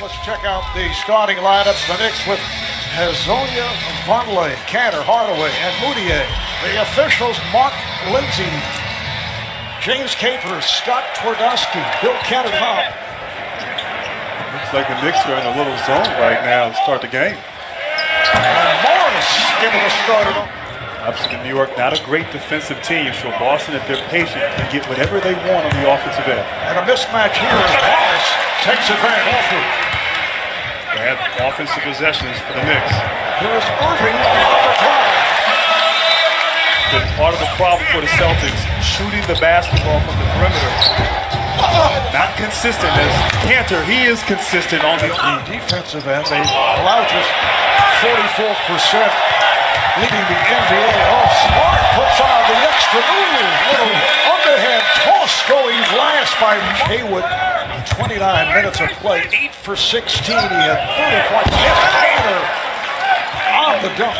Let's check out the starting lineups. The Knicks with Hezonja, Vonleh, Cantor, Hardaway, and Moutier. The officials, Mark Lindsay, James Capers, Scott Twardowski, Bill Cantor-Cobb. Looks like the Knicks are in a little zone right now to start the game. And Morris giving a starter. Obviously, New York, not a great defensive team, so Boston, if they're patient, can get whatever they want on the offensive end. And a mismatch here as Morris takes advantage. They have offensive possessions for the Knicks. Here's Irving on the clock. Been part of the problem for the Celtics, shooting the basketball from the perimeter. Not consistent as Cantor. He is consistent on the defensive end. They allow just 44%. Leading the NBA off. Smart puts on the extra move. Little underhand toss going glass by Haywood. 29 minutes of play, 8 for 16. He had 30 points. Cantor on the dunk.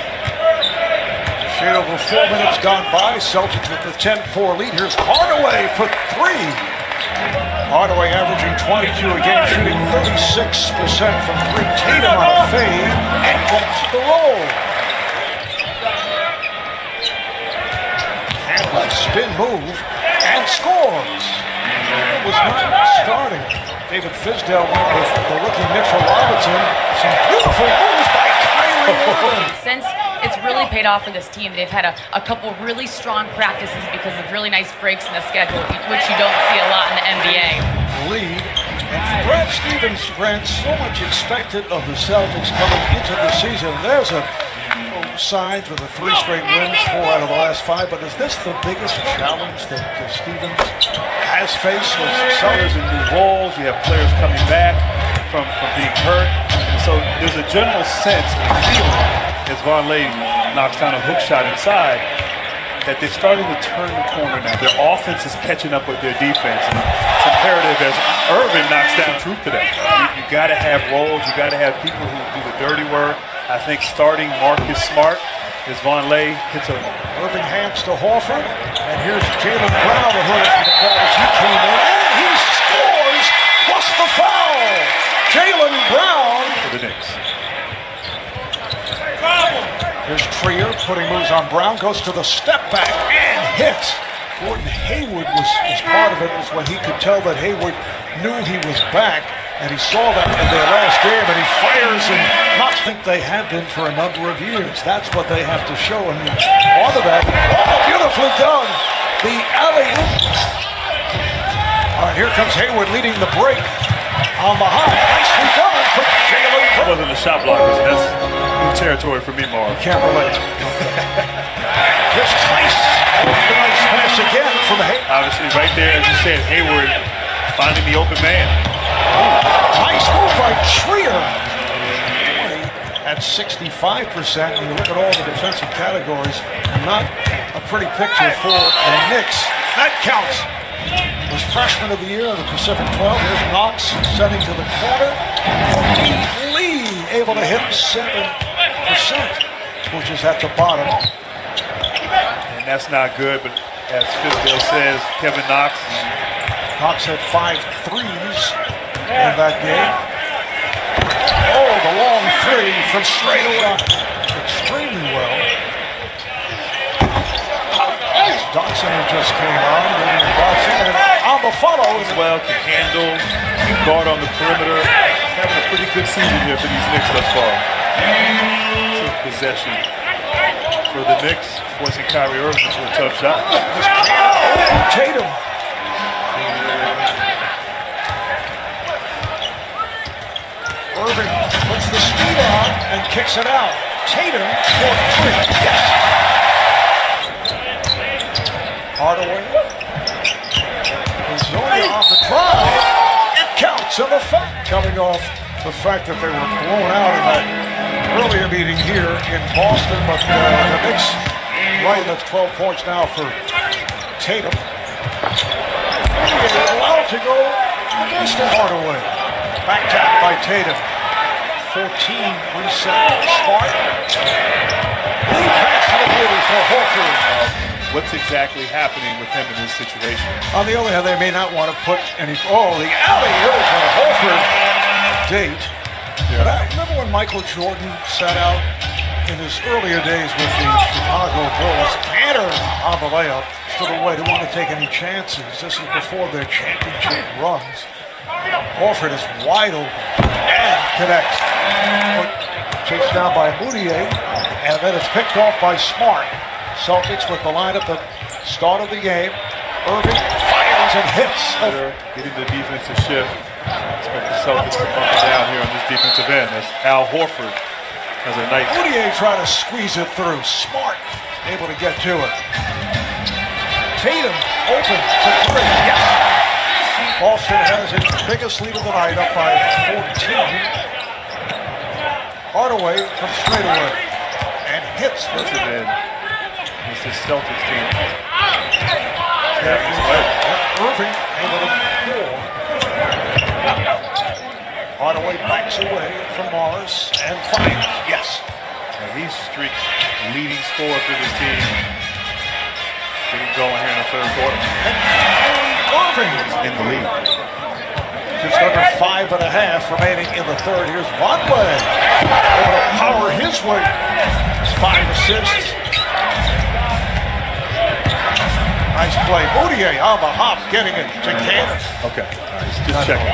Shade over 4 minutes gone by. Celtics with the 10-4 lead. Here's Hardaway for 3. Hardaway averaging 22 a game, shooting 36% from 3. Tatum on a fade and gets the roll. Spin move and scores. It was not starting. David Fizdale went with the rookie Mitchell Robinson. Some beautiful moves by Kyrie Irving. Since it's really paid off for this team, they've had a couple really strong practices because of really nice breaks in the schedule, which you don't see a lot in the NBA. Lead. And for Brad Stevens, Brad, so much expected of the Celtics coming into the season. There's a signs with the 3 straight wins, 4 out of the last 5, but is this the biggest challenge that Stevens has faced? Players in new roles, you have players coming back from being hurt, and so there's a general sense and feeling as Vonleh knocks down a hook shot inside that they're starting to turn the corner now. Their offense is catching up with their defense, and it's imperative as Irving knocks down truth today. You got to have roles, you got to have people who do the dirty work. I think starting Marcus Smart as Vonleh hits a... Irving hands to Horford, and here's Jaylen Brown, the hooker from the crowd as he came in, and he scores, plus the foul! Jaylen Brown. For the Knicks. Here's Trier putting moves on Brown, goes to the step back and hits. Gordon Hayward was part of it, was when he could tell that Hayward knew he was back. And he saw that in their last game, and he fires and not think they have been for a number of years. That's what they have to show, and part of that, beautifully done. The alley-oop. All right, here comes Hayward leading the break on the high. Nicely done for Jaylen. That wasn't a shot blocker, so that's new territory for me, Marv. Can't relate. Here's Tice. The nice pass again from Hayward. Obviously, right there, as you said, Hayward finding the open man. Nice move by Trier. At 65%, and you look at all the defensive categories, not a pretty picture for the Knicks. That counts. Was freshman of the year in the Pacific 12. Here's Knox setting to the corner. Lee able to hit 7%, which is at the bottom. And that's not good, but as Fizdale says, Kevin Knox had 5 threes in that game. Oh, the long 3 from straight away. Extremely well. Dotson just came on. Dotson on the follow as well, can handle, can guard on the perimeter. He's having a pretty good season here for these Knicks thus far. Possession for the Knicks, forcing Kyrie Irving to a tough shot. Tatum. Irving puts the speed on and kicks it out. Tatum for 3. Yes. Hardaway. Hezonja on the drive. It counts in the fact. Coming off the fact that they were blown out in that earlier meeting here in Boston, but the Knicks right at 12 points now for Tatum. Allowed to go against Hardaway. Back tap by Tatum. 14 reset. Smart. Lee pass to the beauty for Horford. What's exactly happening with him in this situation? On the other hand, they may not want to put any. Oh, the alley-oop for Horford. date. But I remember when Michael Jordan sat out in his earlier days with the Chicago Bulls. Cantor on the layup. Stood away, didn't want to take any chances. This is before their championship runs. Horford is wide open and connects. Chased down by Moutier, and then it's picked off by Smart. Celtics with the lineup at start of the game. Irving fires and hits. Getting the defensive shift. Expect the Celtics to bump it down here on this defensive end. That's Al Horford. Has a nice. Moutier trying to squeeze it through. Smart able to get to it. Tatum open for three. Yes. Boston has its biggest lead of the night, up by 14. Hardaway from straightaway and hits this event. This is Celtics team. Irving able to pull. Hardaway backs away from Morris and finds. Yes. And he's streak leading scorer for this team. Getting going here in the third quarter. And Irving in the lead. Just under 5.5 remaining in the third. Here's Vonleh able to power his way. It's 5 assists. Nice play. Moutier on the hop, getting it to Cantor. Okay, all right, just checking.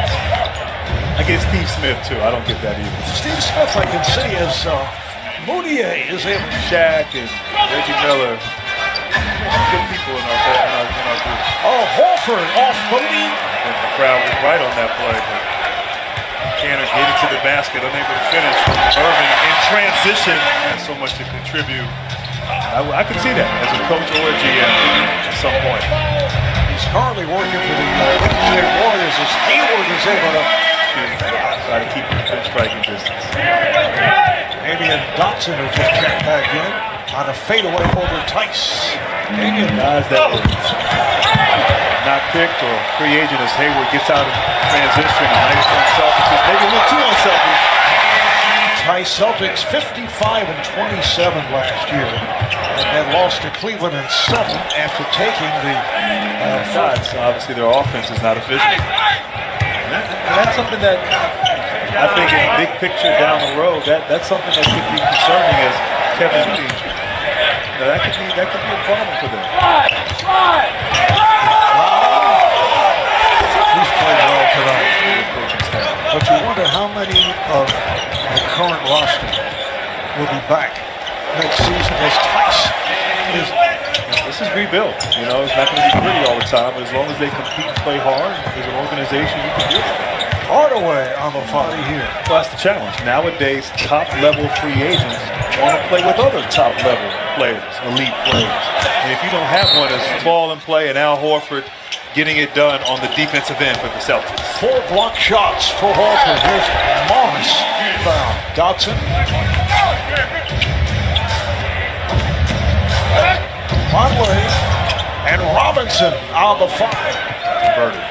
I get Steve Smith too. I don't get that either. Steve Smith, I can see, as Moutier is able to. Shaq and Reggie Miller. Good people in our group. Oh, Horford off Moody. And the crowd was right on that play. But Cantor getting to the basket, unable to finish. Irving in transition has so much to contribute. I could see that as a coach or a GM at some point. He's currently working for the State Warriors as Hayward is able to try to keep him in striking distance. Damian Dotson will just check back in on a fadeaway over Tice. Damian. Guys that were not picked or free agent as Hayward gets out of transition. Nice unselfish, maybe a little too unselfish. Tice Celtics 55 and 27 last year, and lost to Cleveland in 7 after taking the shots. Obviously, their offense is not efficient. And that's something that I think in the big picture down the road, that's something that could be concerning as Kevin Moody. That could be a problem for them. He's played well tonight. But you wonder how many of the current roster will be back next season as Tice is. This is rebuilt. You know, it's not going to be pretty all the time, but as long as they compete and play hard, as an organization, you can do it. Hardaway on the body here. Well, that's the challenge. Nowadays, top-level free agents want to play with other top-level players, elite players. And if you don't have one, it's ball and play, and Al Horford getting it done on the defensive end for the Celtics. 4 block shots for Horford. Here's Morris. Dotson. Vonleh and Robinson on the 5. Converted.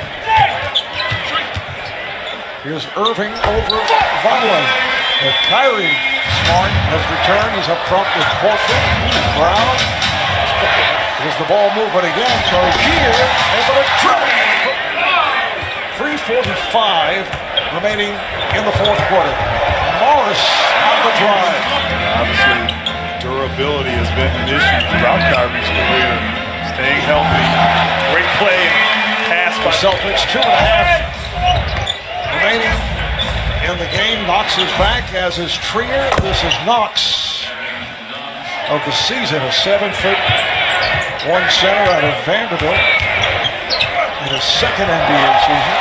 Here's Irving over Vonleh. And Kyrie Smart has returned. He's up front with Horford. Brown. Here's the ball movement again. Rozier able to dribble. 3:45 remaining in the fourth quarter. Morris on the drive. Obviously, durability has been an issue throughout Kyrie's career. Staying healthy. Great play. Pass by Celtics. 2.5 remaining in the game. Knox is back, as is Trier. This is Knox of the season, a 7'1" center out of Vanderbilt in his second NBA season.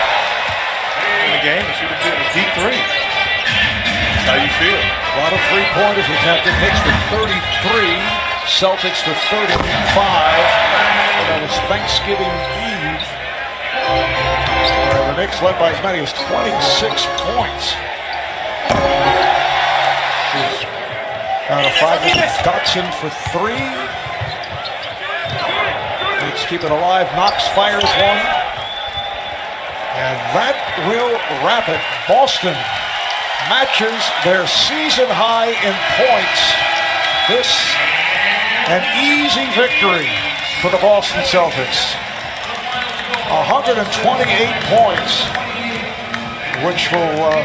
In the game, it should have been a deep 3. That's how you feel. A lot of three-pointers attempted. Knicks with 33, Celtics with 35. That was Thanksgiving Eve, where the Knicks led by as many as 26 points. Out of 5 with Dotson for 3. Let's keep it alive. Knox fires one. And that will wrap it. Boston matches their season high in points. This, an easy victory for the Boston Celtics. 128 points, which will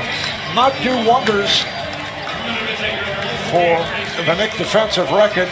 not do wonders for the Knicks defensive record.